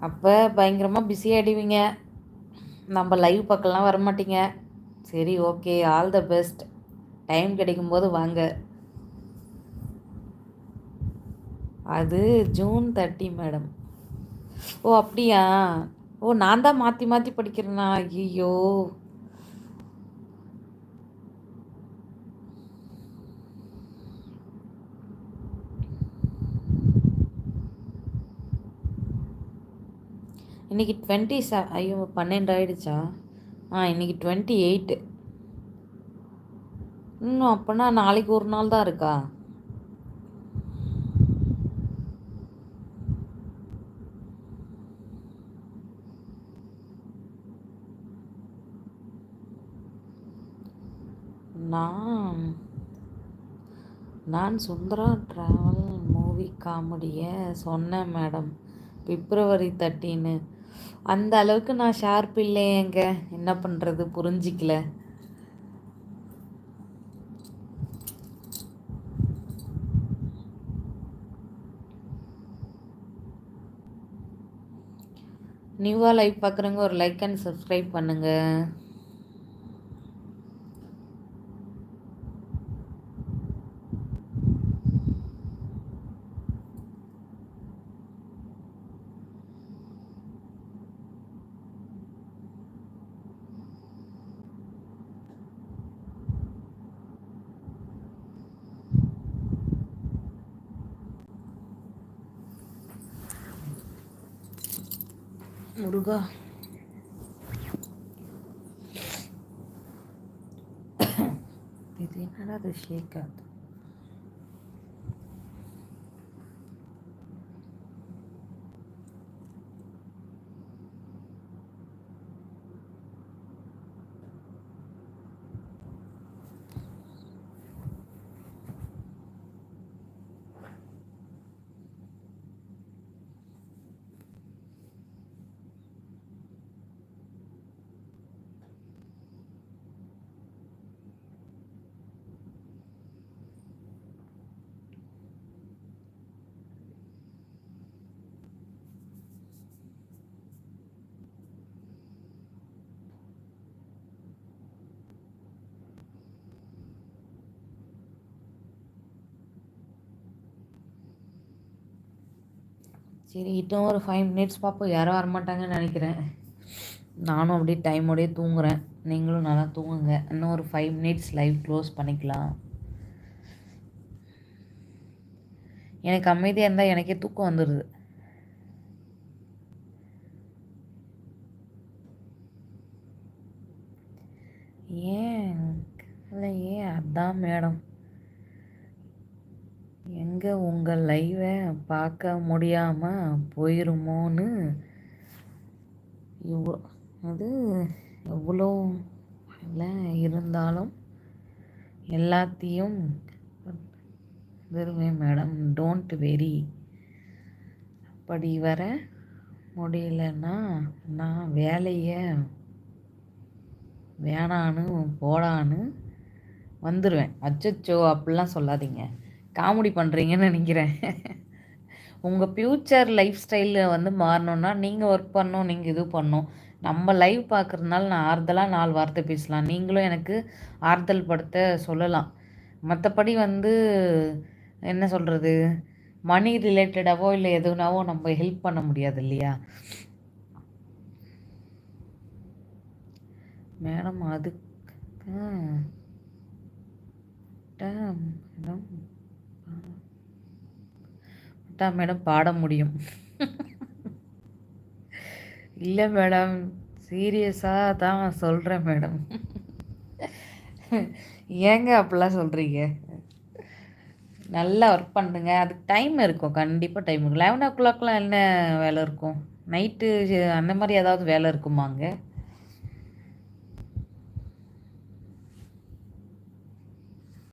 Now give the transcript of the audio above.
அப்போ பயங்கரமாக பிஸி ஆகிடுவீங்க. நம்ம லைவ் பக்கம்லாம் வரமாட்டீங்க. சரி, okay, all the best. Time கிடைக்கும்போது வாங்க. அது ஜூன் 30 மேடம். ஓ, அப்படியா? ஓ, நான் தான் மாற்றி மாற்றி படிக்கிறேனா? ஐயோ. இன்றைக்கி 27. ஐயோ, 12 ஆயிடுச்சா? இன்றைக்கி 28. இன்னும் அப்போனா நாளைக்கு ஒரு நாள் தான் இருக்கா? நான் சுந்தரா ட்ராவல் மூவி காமெடியை சொன்னேன் மேடம். February 13. அந்த அளவுக்கு நான் ஷார்ப் இல்லையேங்க. என்ன பண்ணுறது, புரிஞ்சிக்கல. நியூவாக லைவ் பார்க்குறவங்க ஒரு லைக் அண்ட் சப்ஸ்கிரைப் பண்ணுங்கள். முருகா, இது என்னடா அது ஷேக் ஆகுது? சரி, இன்னும் ஒரு 5 மினிட்ஸ் பார்ப்போம். யாரும் வரமாட்டாங்கன்னு நினைக்கிறேன். நானும் அப்படியே டைமோடயே தூங்குறேன். நீங்களும் நல்லா தூங்குங்க. இன்னும் ஒரு 5 மினிட்ஸ் லைவ் க்ளோஸ் பண்ணிக்கலாம். எனக்கு அமைதியாக இருந்தால் எனக்கே தூக்கம் வந்துடுது. ஏன் இல்லை, ஏன் அதான் மேடம். எங்கே உங்கள் லைவை பார்க்க முடியாமல் போயிருமோன்னு அது எவ்வளோ இல்லை இருந்தாலும் எல்லாத்தையும் வருவேன் மேடம். Don't worry. அப்படி வர முடியலன்னா நான் வேலையை வேணான்னு போடான்னு வந்துடுவேன். அச்சச்சோ, அப்படிலாம் சொல்லாதீங்க. காமெடி பண்ணுறீங்கன்னு நினைக்கிறேன். உங்கள் ஃப்யூச்சர் லைஃப் ஸ்டைலில் வந்து மாறணுன்னா நீங்கள் ஒர்க் பண்ணணும், நீங்கள் இது பண்ணணும். நம்ம லைவ் பார்க்குறதுனால நான் ஆறுதலாக 4 வார்த்தை பேசலாம். நீங்களும் எனக்கு ஆறுதல் படுத்த சொல்லலாம். மற்றபடி வந்து என்ன சொல்கிறது, மணி ரிலேட்டடாவோ இல்லை எதுனாவோ நம்ம ஹெல்ப் பண்ண முடியாது இல்லையா மேடம்? அதுக்கு மேடம் பாட முடியும். இல்லை மேடம், சீரியஸாக தான் சொல்கிறேன் மேடம். ஏங்க அப்படிலாம் சொல்கிறீங்க? நல்லா ஒர்க் பண்ணுங்க. அதுக்கு டைம் இருக்கும், கண்டிப்பாக டைம் இருக்கும். 11 o'clockலாம் என்ன வேலை இருக்கும்? நைட்டு அந்த மாதிரி ஏதாவது வேலை இருக்குமாங்க?